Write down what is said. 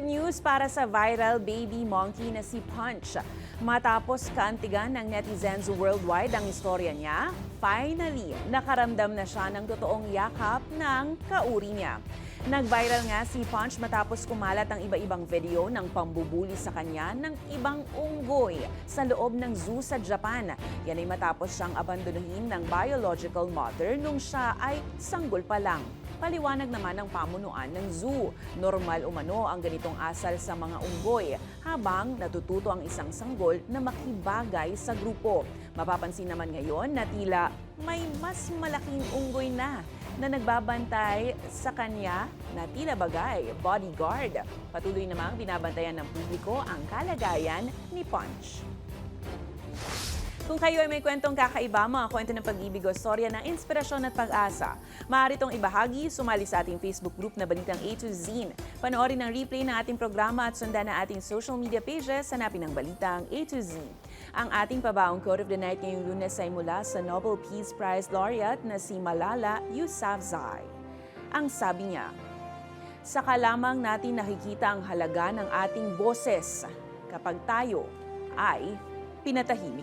news para sa viral baby monkey na si Punch. Matapos kaantigan ng netizens worldwide ang istorya niya, finally, nakaramdam na siya ng totoong yakap ng kauri niya. Nag-viral nga si Punch matapos kumalat ang iba-ibang video ng pambubuli sa kanya ng ibang unggoy sa loob ng zoo sa Japan. Yan ay matapos siyang abandonuhin ng biological mother nung siya ay sanggol pa lang. Paliwanag naman ng pamunuan ng zoo. Normal umano ang ganitong asal sa mga unggoy habang natututo ang isang sanggol na makibagay sa grupo. Mapapansin naman ngayon na tila may mas malaking unggoy na nagbabantay sa kanya na tila bagay bodyguard. Patuloy namang binabantayan ng publiko ang kalagayan ni Punch. Kung kayo ay may kwentong kakaiba, mga kwento ng pag-ibig o storya ng inspirasyon at pag-asa, maaari itong ibahagi, sumali sa ating Facebook group na Balitang A to Z. Panoorin ang replay ng ating programa at sundan na ating social media pages, hanapin ang Balitang A to Z. Ang ating pabaong quote of the night ngayong Lunes ay mula sa Nobel Peace Prize laureate na si Malala Yousafzai. Ang sabi niya, "Saka lamang natin nakikita ang halaga ng ating boses kapag tayo ay pinatahimik